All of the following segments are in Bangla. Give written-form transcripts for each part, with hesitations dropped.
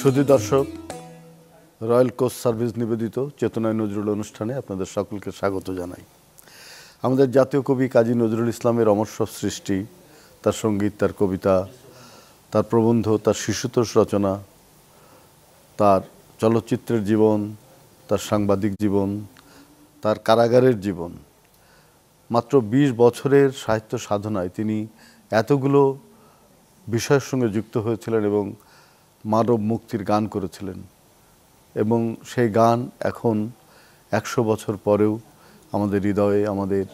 সুধী দর্শক, রয়্যাল কোস্ট সার্ভিস নিবেদিত চেতনায় নজরুল অনুষ্ঠানে আপনাদের সকলকে স্বাগত জানাই। আমাদের জাতীয় কবি কাজী নজরুল ইসলামের অমর্ষব সৃষ্টি, তার সঙ্গীত, তার কবিতা, তার প্রবন্ধ, তার শিশুতোষ রচনা, তার চলচ্চিত্রের জীবন, তার সাংবাদিক জীবন, তার কারাগারের জীবন, মাত্র ২০ বছরের সাহিত্য সাধনায় তিনি এতগুলো বিষয়ের সঙ্গে যুক্ত হয়েছিলেন এবং মানব মুক্তির গান করেছিলেন। এবং সেই গান এখন ১০০ বছর পরেও আমাদের হৃদয়ে, আমাদের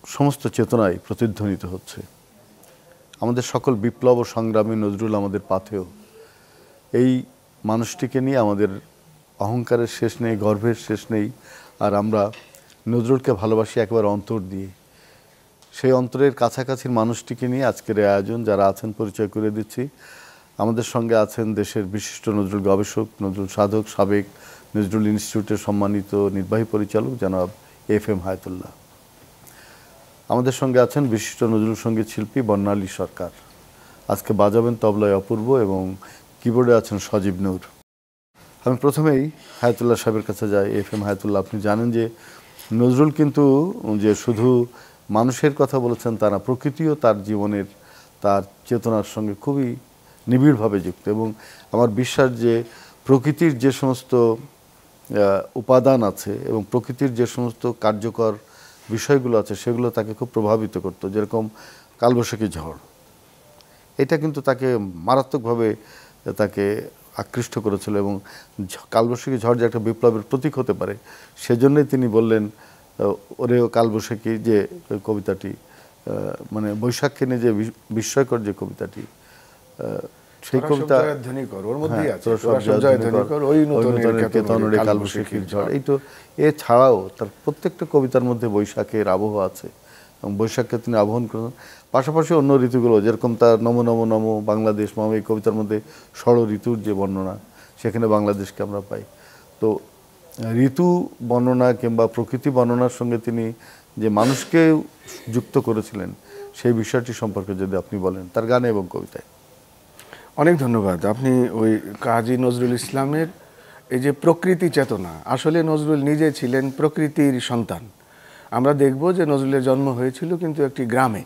সমস্ত চেতনায় প্রতিধ্বনিত হচ্ছে। আমাদের সকল বিপ্লব ও সংগ্রামী নজরুল আমাদের পাথেয়। এই মানুষটিকে নিয়ে আমাদের অহংকারের শেষ নেই, গর্বের শেষ নেই। আর আমরা নজরুলকে ভালোবাসি একেবারে অন্তর দিয়ে। সেই অন্তরের কাছাকাছির মানুষটিকে নিয়ে আজকের এই আয়োজন। যারা আছেন পরিচয় করে দিচ্ছি। আমাদের সঙ্গে আছেন দেশের বিশিষ্ট নজরুল গবেষক, নজরুল সাধক, সাবেক নজরুল ইনস্টিটিউটের সম্মানিত নির্বাহী পরিচালক জনাব FM হায়াতুল্লাহ। আমাদের সঙ্গে আছেন বিশিষ্ট নজরুল সঙ্গীত শিল্পী বর্ণালী সরকার। আজকে বাজাবেন তবলায় অপূর্ব এবং কিবোর্ডে আছেন সজীব নূর। আমি প্রথমেই হায়াতুল্লাহ সাহেবের কাছে যাই। FM হায়াতুল্লাহ, আপনি জানেন যে নজরুল কিন্তু যে শুধু মানুষের কথা বলেছেন তা না, প্রকৃতিও তার জীবনের, তার চেতনার সঙ্গে খুবই নিবিড়ভাবে যুক্ত। এবং আমার বিশ্বাস যে প্রকৃতির যে সমস্ত উপাদান আছে এবং প্রকৃতির যে সমস্ত কার্যকর বিষয়গুলো আছে সেগুলো তাকে খুব প্রভাবিত করত। যেরকম কালবৈশাখী ঝড়, এটা কিন্তু তাকে মারাত্মকভাবে তাকে আকৃষ্ট করেছিল। এবং কালবৈশাখী ঝড় যে একটা বিপ্লবের প্রতীক হতে পারে, সেজন্যই তিনি বললেন ওরে কালবৈশাখী, যে কবিতাটি, মানে বৈশাখকে নিয়ে যে বিস্ময়কর যে কবিতাটি, সেই কবিতা কালবৈশাখীর ঝড়, এই তো এছাড়াও তার প্রত্যেকটা কবিতার মধ্যে বৈশাখের আবহ আছে এবং বৈশাখকে তিনি আবহন করেন। পাশাপাশি অন্য ঋতুগুলো, যেরকম তার নমো নমো নমো বাংলাদেশ মাম, এই কবিতার মধ্যে ষড় ঋতুর যে বর্ণনা, সেখানে বাংলাদেশকে আমরা পাই। তো ঋতু বর্ণনা কিংবা প্রকৃতি বর্ণনার সঙ্গে তিনি যে মানুষকে যুক্ত করেছিলেন, সেই বিষয়টি সম্পর্কে যদি আপনি বলেন তার গানে এবং কবিতায়। অনেক ধন্যবাদ। আপনি ওই কাজী নজরুল ইসলামের এই যে প্রকৃতি চেতনা, আসলে নজরুল নিজে ছিলেন প্রকৃতির সন্তান। আমরা দেখব যে নজরুলের জন্ম হয়েছিল কিন্তু একটি গ্রামে,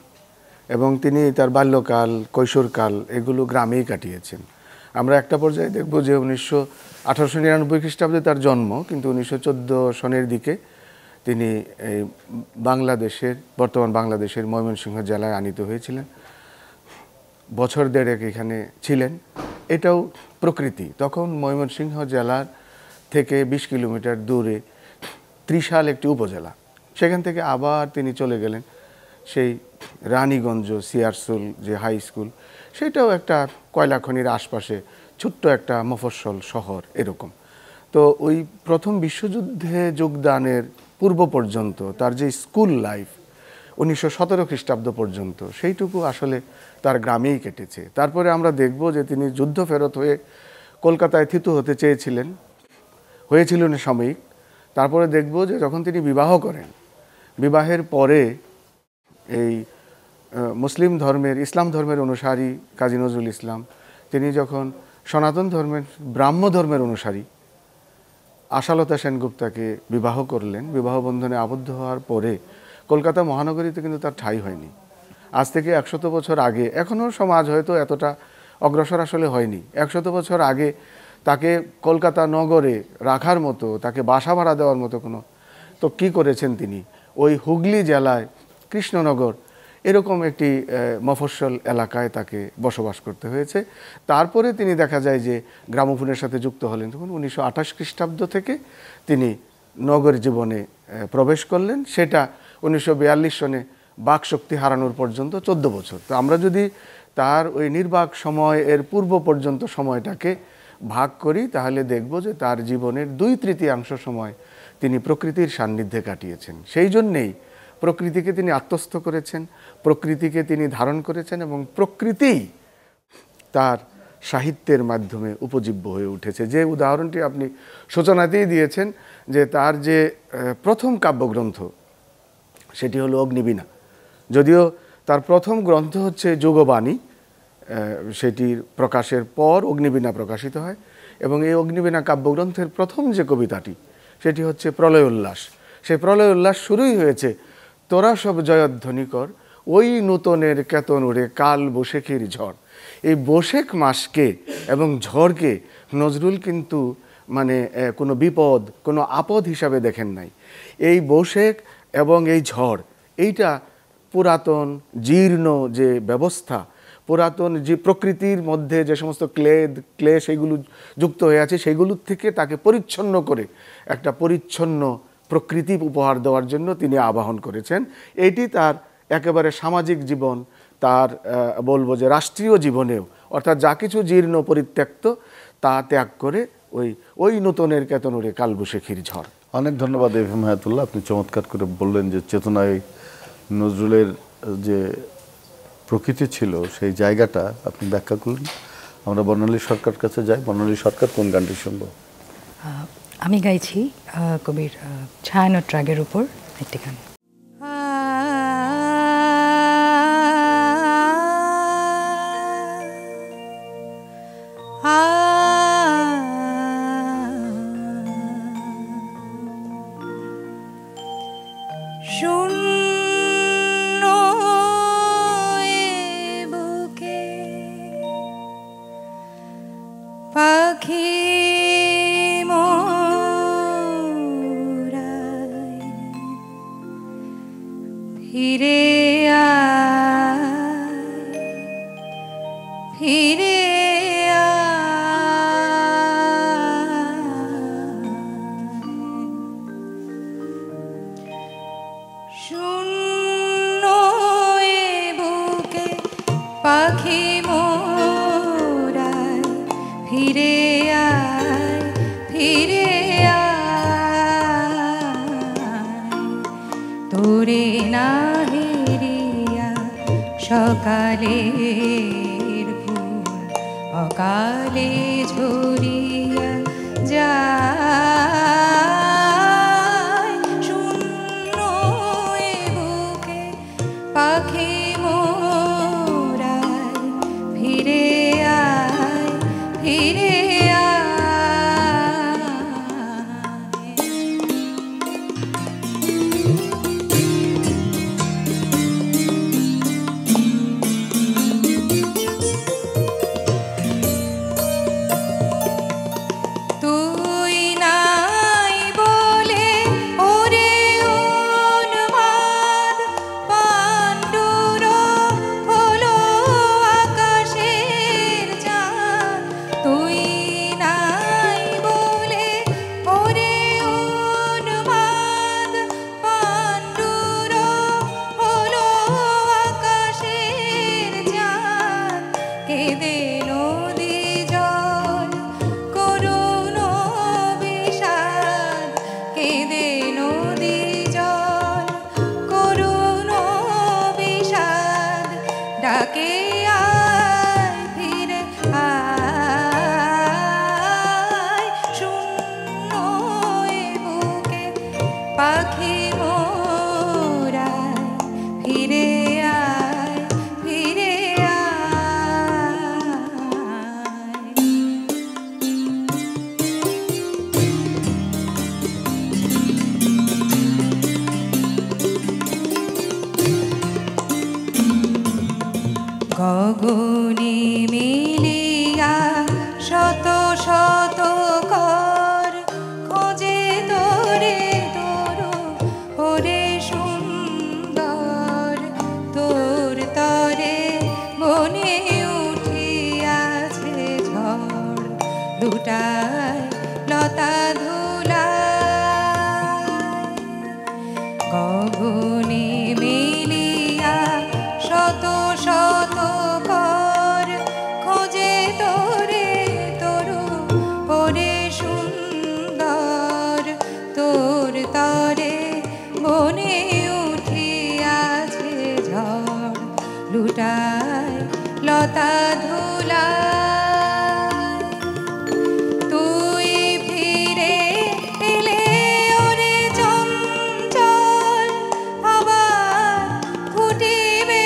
এবং তিনি তার বাল্যকাল, কৈশোরকাল এগুলো গ্রামেই কাটিয়েছেন। আমরা একটা পর্যায়ে দেখব যে 1899 খ্রিস্টাব্দে তার জন্ম, কিন্তু 1914 সনের দিকে তিনি এই বাংলাদেশের, বর্তমান বাংলাদেশের ময়মনসিংহ জেলায় আনীত হয়েছিলেন। বছর দেড়েক এখানে ছিলেন। এটাও প্রকৃতি। তখন ময়মনসিংহ জেলার থেকে 20 কিলোমিটার দূরে ত্রিশাল একটি উপজেলা, সেখান থেকে আবার তিনি চলে গেলেন সেই রানীগঞ্জ সিয়ারসুল যে হাই স্কুল, সেটাও একটা কয়লা খনির আশপাশে ছোট্ট একটা মফস্বল শহর এরকম। তো ওই প্রথম বিশ্বযুদ্ধে যোগদানের পূর্ব পর্যন্ত তার যে স্কুল লাইফ 1917 খ্রিস্টাব্দ পর্যন্ত, সেইটুকু আসলে তার গ্রামেই কেটেছে। তারপরে আমরা দেখব যে তিনি যুদ্ধ ফেরত হয়ে কলকাতায় থিতু হতে চেয়েছিলেন, হয়েছিলেন সাময়িক। তারপরে দেখব যে যখন তিনি বিবাহ করেন, বিবাহের পরে এই মুসলিম ধর্মের, ইসলাম ধর্মের অনুসারী কাজী নজরুল ইসলাম, তিনি যখন সনাতন ধর্মের, ব্রাহ্ম ধর্মের অনুসারী আশালতা সেনগুপ্তাকে বিবাহ করলেন, বিবাহ বন্ধনে আবদ্ধ হওয়ার পরে কলকাতা মহানগরীতে কিন্তু তার ঠাঁই হয়নি। আজ থেকে 100 বছর আগে, এখনও সমাজ হয়তো এতটা অগ্রসর আসলে হয়নি, 100 বছর আগে তাকে কলকাতা নগরে রাখার মতো, তাকে বাসা ভাড়া দেওয়ার মতো কোনো, তো কী করেছেন তিনি, ওই হুগলি জেলায় কৃষ্ণনগর এরকম একটি মফস্বল এলাকায় তাকে বসবাস করতে হয়েছে। তারপরে তিনি দেখা যায় যে গ্রামোফোনের সাথে যুক্ত হলেন। তখন 1928 খ্রিস্টাব্দ থেকে তিনি নগর জীবনে প্রবেশ করলেন। সেটা 1942 সনে বাকশক্তি হারানোর পর্যন্ত 14 বছর। তো আমরা যদি তার ওই নির্বাক সময় এর পূর্ব পর্যন্ত সময়টাকে ভাগ করি, তাহলে দেখব যে তার জীবনের 2/3 সময় তিনি প্রকৃতির সান্নিধ্যে কাটিয়েছেন। সেই জন্যেই প্রকৃতিকে তিনি আত্মস্থ করেছেন, প্রকৃতিকে তিনি ধারণ করেছেন, এবং প্রকৃতিই তার সাহিত্যের মাধ্যমে উপজীব্য হয়ে উঠেছে। যে উদাহরণটি আপনি সূচনাতেই দিয়েছেন, যে তার যে প্রথম কাব্যগ্রন্থ সেটি হলো অগ্নিবীণা। যদিও তার প্রথম গ্রন্থ হচ্ছে যোগবাণী, সেটির প্রকাশের পর অগ্নিবীণা প্রকাশিত হয় এবং এই অগ্নিবীণা কাব্যগ্রন্থের প্রথম যে কবিতাটি সেটি হচ্ছে প্রলয় উল্লাস। সেই প্রলয় উল্লাস শুরুই হয়েছে তোরা সব জয়ধ্বনি কর ওই নূতনের কেতন উড়ে কাল বৈশাখীর ঝড়। এই বৈশাখ মাসকে এবং ঝড়কে নজরুল কিন্তু মানে কোনো বিপদ কোনো আপদ হিসাবে দেখেন নাই। এই বৈশাখ এবং এই ঝড় এইটা পুরাতন জীর্ণ যে ব্যবস্থা, পুরাতন যে প্রকৃতির মধ্যে যে সমস্ত ক্লে সেগুলো যুক্ত হয়ে আছে সেগুলোর থেকে তাকে পরিচ্ছন্ন করে একটা পরিচ্ছন্ন প্রকৃতি উপহার দেওয়ার জন্য তিনি আবাহন করেছেন। এটি তার একেবারে সামাজিক জীবন, তার বলবো যে রাষ্ট্রীয় জীবনেও, অর্থাৎ যা কিছু জীর্ণ পরিত্যক্ত তা ত্যাগ করে ওই নূতনের কেতন উড়ে কালবৈশাখীর ঝড়। অনেক ধন্যবাদ এফএম হায়াতুল্লাহ, আপনি চমৎকার করে বললেন যে চেতনায় নজরুলের যে প্রকৃতি ছিল সেই জায়গাটা আপনি ব্যাখ্যা করলেন। আমরা বর্ণালী সরকার কাছে যাই। বর্ণালী সরকার, কোন গানটি শুনবো? আমি গাইছি কবির ছায়ানট রাগের উপর একটি গান। পাখি ফিরে ফিরে শূন্য বুকে পাখি মোরায় ফিরে ফিরে তোরে না হেরিয়া সকালের ফুল অকালে ঝরিয়া যায় শূন্য বুকে পাখি মোরায় ফিরে ফিরে ডাকে ফিরে শূন্য বুকে পাখি মোরায় ফিরে ফিরে গগনে মিলিয়া শত শত কর খোঁজে তোরে তোর ওরে সুন্দর তোর তরে বনে উঠিয়াছে ঝড় লুটায় লতা ধুলা গগনে মিলিয়া শত শত কর খোঁজে তোরে তরু ওরে সুন্দর তোর তরে বনে উঠিয়াছে ঝড় লুটায় লতা ধুলা তুই ফিরে এলে ওরে চঞ্চল আবার ফুটিবে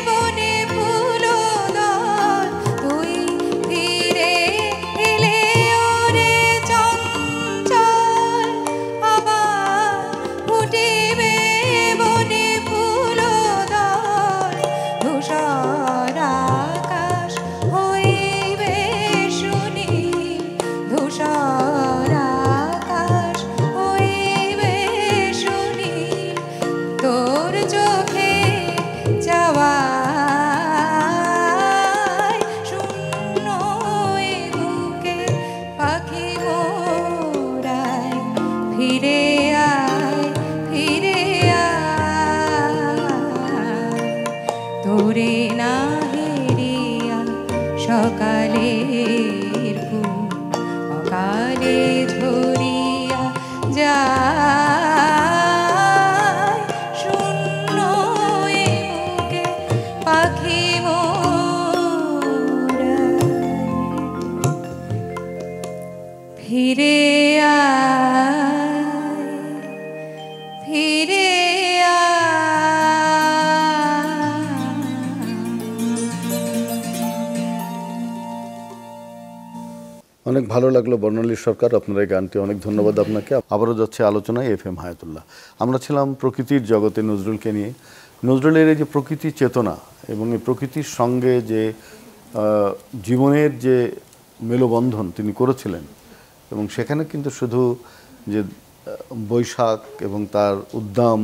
বনে ফুলদল ধূসর আকাশ হইবে সুনীল তোর চোখে যাওয়ায় শূন্য এ বুকে পাখি মোরায় ফিরে আয় ফিরে আয় তোরে না হেরিয়া সকালের ফুল অকালে ঝরিয়া যায় শূন্য এ বুকে পাখি মোরায় ফিরে আয় ফিরে অনেক ভালো লাগলো বর্ণালী সরকার, আপনার এই গানটি অনেক ধন্যবাদ আপনাকে। আবারও যাচ্ছে আলোচনায় FM হায়াতুল্লাহ। আমরা ছিলাম প্রকৃতির জগতে নজরুলকে নিয়ে। নজরুলের এই যে প্রকৃতি চেতনা এবং এই প্রকৃতির সঙ্গে যে জীবনের যে মেলবন্ধন তিনি করেছিলেন, এবং সেখানে কিন্তু শুধু যে বৈশাখ এবং তার উদ্দাম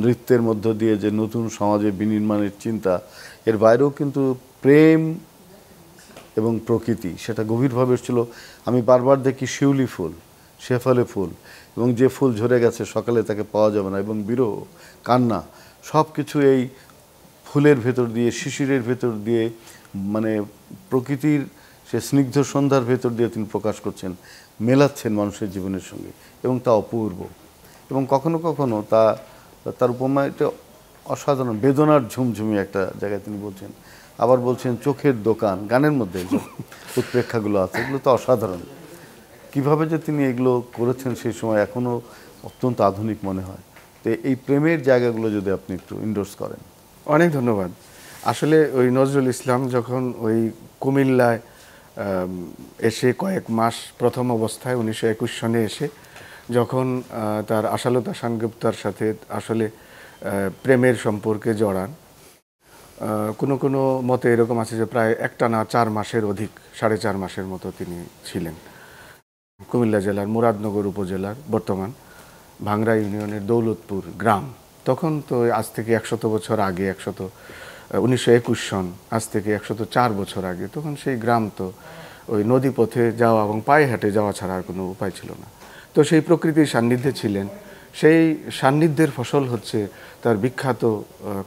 নৃত্যের মধ্য দিয়ে যে নতুন সমাজে বিনির্মাণের চিন্তা, এর বাইরেও কিন্তু প্রেম এবং প্রকৃতি সেটা গভীরভাবে ছিল। আমি বারবার দেখি শিউলি ফুল, শেফালি ফুল, এবং যে ফুল ঝরে গেছে সকালে তাকে পাওয়া যাবে না, এবং বিরহ, কান্না, সব কিছু এই ফুলের ভেতর দিয়ে, শিশিরের ভেতর দিয়ে, মানে প্রকৃতির সে স্নিগ্ধ সন্ধ্যার ভেতর দিয়ে তিনি প্রকাশ করছেন, মেলাচ্ছেন মানুষের জীবনের সঙ্গে, এবং তা অপূর্ব। এবং কখনো কখনো তার উপমা এটা অসাধারণ, বেদনার ঝুমঝুমি একটা জায়গায় তিনি বলছেন। আবার বলছেন চোখের দোকান, গানের মধ্যে যে উৎপ্রেক্ষাগুলো আছে এগুলো তো অসাধারণ। কিভাবে যে তিনি এগুলো করেছেন সেই সময় এখনও অত্যন্ত আধুনিক মনে হয়। তো এই প্রেমের জায়গাগুলো যদি আপনি একটু ইন্ডোর্স করেন। অনেক ধন্যবাদ। আসলে ওই নজরুল ইসলাম যখন ওই কুমিল্লায় এসে কয়েক মাস প্রথম অবস্থায় 1921 সনে এসে যখন তার আশালতা সেনগুপ্তার সাথে আসলে প্রেমের সম্পর্কে জড়ান, কোনো কোনো মতে এরকম আছে যে প্রায় একটানা 4 মাসের অধিক, 4.5 মাসের মতো তিনি ছিলেন কুমিল্লা জেলার মুরাদনগর উপজেলার বর্তমান ভাংরা ইউনিয়নের দৌলতপুর গ্রাম। তখন তো আজ থেকে 100 বছর আগে, 1921 সন, আজ থেকে 104 বছর আগে, তখন সেই গ্রাম তো ওই নদী পথে যাওয়া এবং পায়ে হেঁটে যাওয়া ছাড়া আর কোনো উপায় ছিল না। তো সেই প্রকৃতির সান্নিধ্যে ছিলেন। সেই সান্নিধ্যের ফসল হচ্ছে তার বিখ্যাত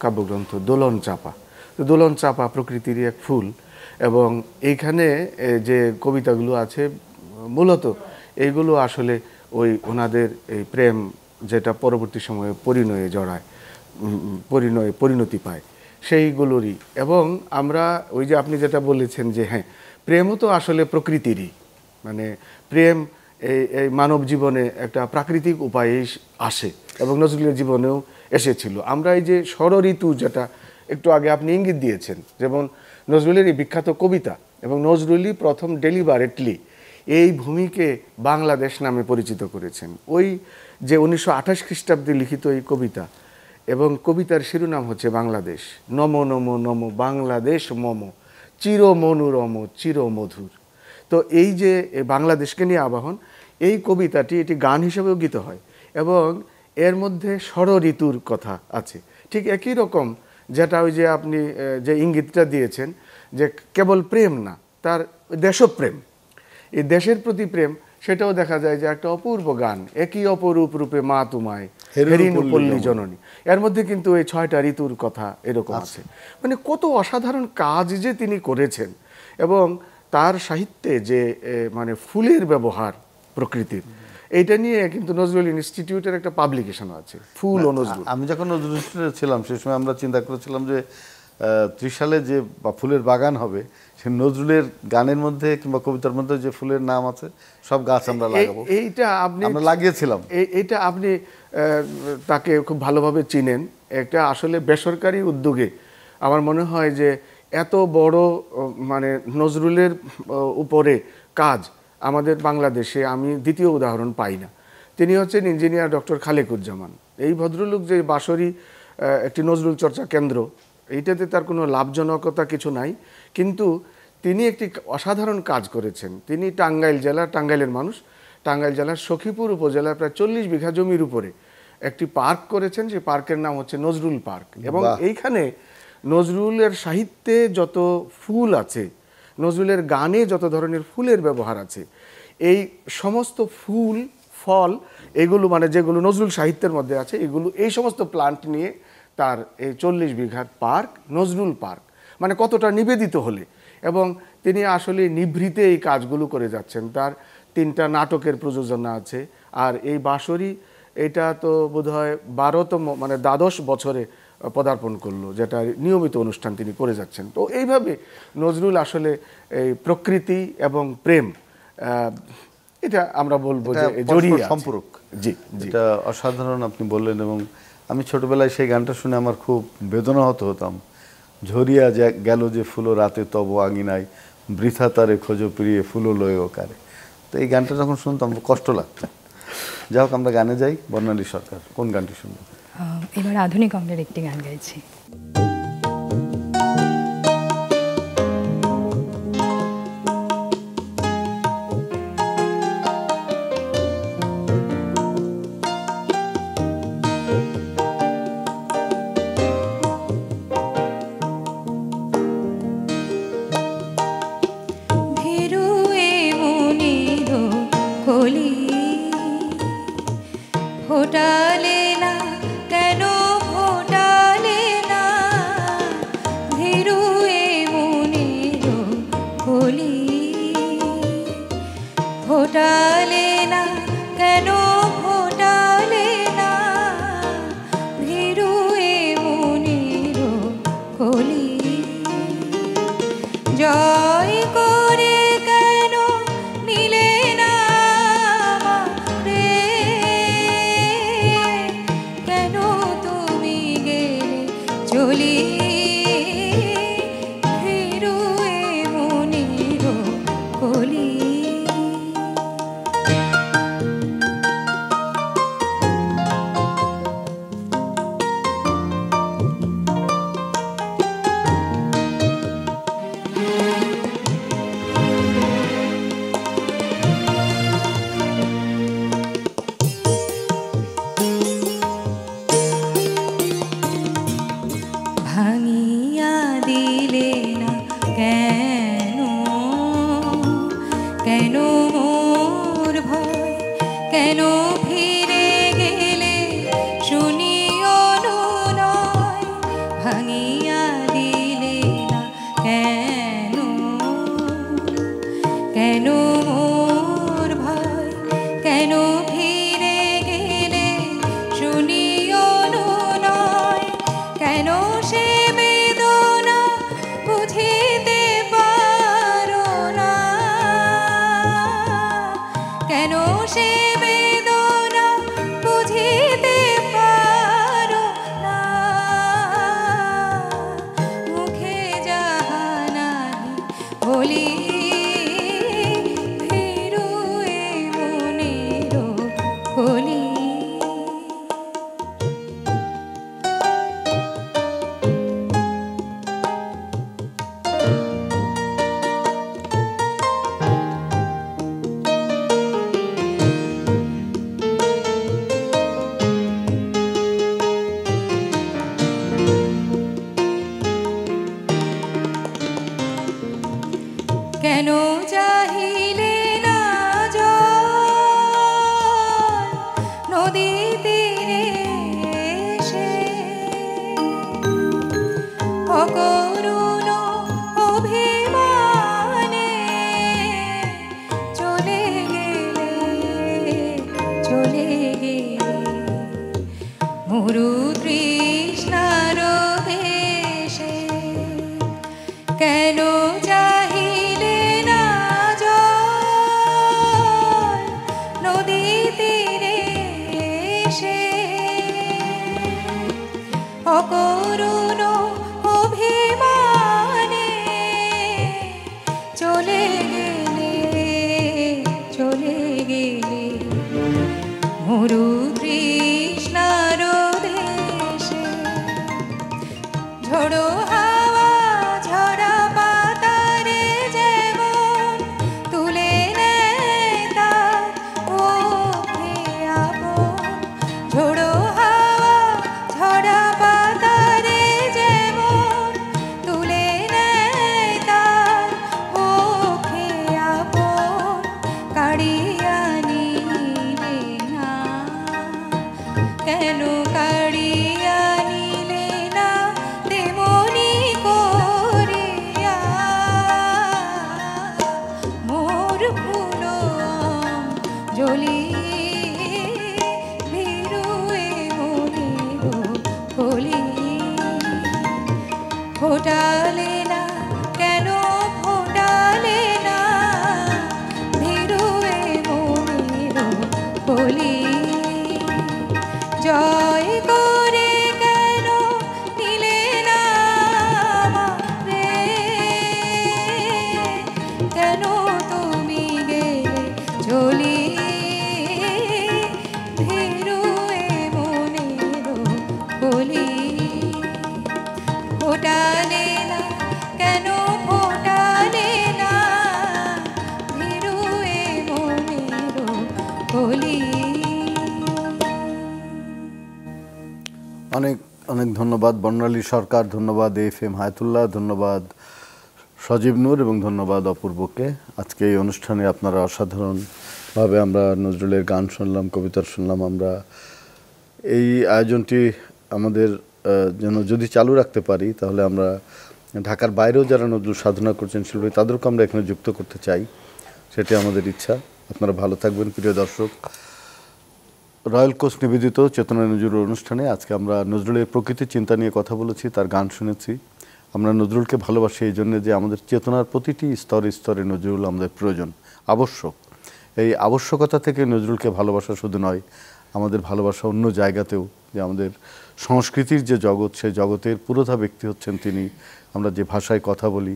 কাব্যগ্রন্থ দোলন চাপা। তো দোলন চাপা প্রকৃতিরই এক ফুল, এবং এইখানে যে কবিতাগুলো আছে মূলত এইগুলো আসলে ওই ওনাদের এই প্রেম যেটা পরবর্তী সময়ে পরিণয়ে জড়ায়, পরিণতি পায় সেইগুলোরই। এবং আমরা ওই যে আপনি যেটা বলেছেন যে হ্যাঁ, প্রেমও তো আসলে প্রকৃতিরই, মানে প্রেম এই মানব জীবনে একটা প্রাকৃতিক উপায়ে আসে এবং নজরুলের জীবনেও এসেছিল। আমরা এই যে ষড়ঋতু যেটা একটু আগে আপনি ইঙ্গিত দিয়েছেন, যেমন নজরুলের এই বিখ্যাত কবিতা, এবং নজরুলই প্রথম ডেলিবারেটলি এই ভূমিকে বাংলাদেশ নামে পরিচিত করেছেন। ওই যে 1928 খ্রিস্টাব্দে লিখিত এই কবিতা, এবং কবিতার শিরোনাম হচ্ছে বাংলাদেশ। নমো নমো নমো বাংলাদেশ মম, চির মনোরম চির মধুর। তো এই যে বাংলাদেশকে নিয়ে আবাহন, এই কবিতাটি এটি গান হিসেবেও গীত হয়, এবং এর মধ্যে ষড়ঋতুর কথা আছে। ঠিক একই রকম যেটা ওই যে আপনি যে ইঙ্গিতটা দিয়েছেন যে কেবল প্রেম না, তার দেশপ্রেম, এই দেশের প্রতি প্রেম, সেটাও দেখা যায় যে একটা অপূর্ব গান, একই অপরূপ রূপে মা তোমায় হেরিনু পল্লী জননী। এর মধ্যে কিন্তু এই 6টা ঋতুর কথা এরকম আছে। মানে কত অসাধারণ কাজ যে তিনি করেছেন, এবং তার সাহিত্যে যে মানে ফুলের ব্যবহার প্রকৃতির, এইটা নিয়ে কিন্তু নজরুল ইনস্টিটিউটের একটা পাবলিকেশন আছে, ফুল ও নজরুল। আমি যখন নজরুল ইনস্টিটিউটে ছিলাম সেই সময় আমরা চিন্তা করেছিলাম যে 30 সালে যে ফুলের বাগান হবে, সে নজরুলের গানের মধ্যে কিংবা কবিতার মধ্যে যে ফুলের নাম আছে সব গাছ আমরা লাগাবো। এইটা আমরা লাগিয়েছিলাম। এইটা আপনি তাকে খুব ভালোভাবে চিনেন। একটা আসলে বেসরকারি উদ্যোগে আমার মনে হয় যে এত বড় মানে নজরুলের উপরে কাজ আমাদের বাংলাদেশে আমি দ্বিতীয় উদাহরণ পাই না। তিনি হচ্ছেন ইঞ্জিনিয়ার ডক্টর খালেকুজ্জামান। এই ভদ্রলোক যে বাঁশরী একটি নজরুল চর্চা কেন্দ্র, এইটাতে তার কোনো লাভজনকতা কিছু নাই, কিন্তু তিনি একটি অসাধারণ কাজ করেছেন। তিনি টাঙ্গাইলের মানুষ, টাঙ্গাইল জেলার সখীপুর উপজেলার প্রায় 40 বিঘা জমির উপরে একটি পার্ক করেছেন। সেই পার্কের নাম হচ্ছে নজরুল পার্ক। এবং এইখানে নজরুলের সাহিত্যে যত ফুল আছে, নজরুলের গানে যত ধরনের ফুলের ব্যবহার আছে, এই সমস্ত ফুল ফল এগুলো মানে যেগুলো নজরুল সাহিত্যের মধ্যে আছে, এগুলো এই সমস্ত প্লান্ট নিয়ে তার এই 40 বিঘার পার্ক নজরুল পার্ক। মানে কতটা নিবেদিত হলে। এবং তিনি আসলে নিভৃতে এই কাজগুলো করে যাচ্ছেন। তার 3টা নাটকের প্রযোজনা আছে। আর এই বাঁশরী এটা তো বোধহয় 12তম মানে 12 বছরে পদার্পণ করলো, যেটা নিয়মিত অনুষ্ঠান তিনি করে যাচ্ছেন। তো এইভাবে নজরুল আসলে এই প্রকৃতি এবং প্রেম, এটা আমরা বলবো যে জড়িয়ে সম্পর্ক। জি জি, এটা অসাধারণ আপনি বললেন। এবং আমি ছোটবেলায় সেই গানটা শুনে আমার খুব বেদনাহত হতাম। ঝরিয়া গেল যে ফুলো রাতে তব আঙিনায়, বৃথা তারে খোঁজো প্রিয়ে ফুলো লয়েও কারে। তো এই গানটা যখন শুনতাম কষ্ট লাগতো। যাই হোক, আমরা গানে যাই। বর্ণালী সরকার কোন গানটি শুনবো? এবার আধুনিক অঙ্গের একটি গান গাইছি। ফোটালে না কেন ফোটালে না, ভীরু এ মনের কলি। ফোটালে না কেন ফোটালে না, ভীরু এ মনের কলি। জয় করে কেন নিলে না রে, কেন তুমি গেলে চলি। ভীরু এ মনের কলি। ভাঙিয়া দিলে না কেন, কেন মোর ভয়, কেন ফিরে গেলে শুনি অনুনয়। ভাঙিয়া দিলে না কেন, কেন মোর ভয়, কেন ফিরে গেলে শুনি অনুনয়। কেন সে বেদনা বুঝিতে পারো না, কেন সে বেদনা বুঝিতে পারো না। মুখে যাহা নাহি বলি, ভীরু এ মনের কলি। কেন চাহিলে না জল নদী তীরে এসে, অকরুণ অভিমানে চলে গেলে, চলে গেলে মরু তৃষ্ণার দেশে। কেন চাহিলে না জল নদী তীরে এসে, অকরুণ অভিমানে চলে গেলে, চলে গেলে মরু তৃষ্ণার দেশে। ঝড়ো হাওয়া ঝরা পাতারে কলি ভিড়ুয়ে মনের কলি ফোটালে না কেন ফোটালে না ভিড়ুয়ে মনের কলি জয় করে কেন নিলে না আমারে কেন তুমি গেলে চলি ভিড়ুয়ে মনের কলি ফোটালে না কেন ফোটালে না ভিড়ুয়ে মনের কলি অনেক অনেক ধন্যবাদ বর্ণালী সরকার, ধন্যবাদ FM হায়াতুল্লাহ, ধন্যবাদ সজীব নূর এবং ধন্যবাদ অপূর্বকে। আজকে এই অনুষ্ঠানে আপনারা অসাধারণভাবে আমরা নজরুলের গান শুনলাম, কবিতা শুনলাম। আমরা এই আয়োজনটি আমাদের যেন যদি চালু রাখতে পারি তাহলে আমরা ঢাকার বাইরেও যারা নজরুল সাধনা করছেন শিল্পী তাদেরকে আমরা এখানে যুক্ত করতে চাই, সেটি আমাদের ইচ্ছা। আপনারা ভালো থাকবেন প্রিয় দর্শক। রয়্যাল কোস্ট নিবেদিত চেতনা নজরুল অনুষ্ঠানে আজকে আমরা নজরুলের প্রকৃতি চিন্তা নিয়ে কথা বলেছি, তার গান শুনেছি। আমরা নজরুলকে ভালোবাসি এই জন্যে যে আমাদের চেতনার প্রতিটি স্তরে স্তরে নজরুল আমাদের প্রয়োজন, আবশ্যক। এই আবশ্যকতা থেকে নজরুলকে ভালোবাসা শুধু নয়, আমাদের ভালোবাসা অন্য জায়গাতেও, যে আমাদের সংস্কৃতির যে জগৎ, সেই জগতের পুরোধা ব্যক্তি হচ্ছেন তিনি। আমরা যে ভাষায় কথা বলি,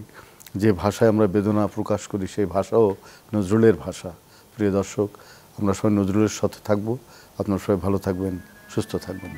যে ভাষায় আমরা বেদনা প্রকাশ করি, সেই ভাষাও নজরুলের ভাষা। প্রিয় দর্শক, আমরা সবাই নজরুলের সাথে থাকবো। আপনারা সবাই ভালো থাকবেন, সুস্থ থাকবেন।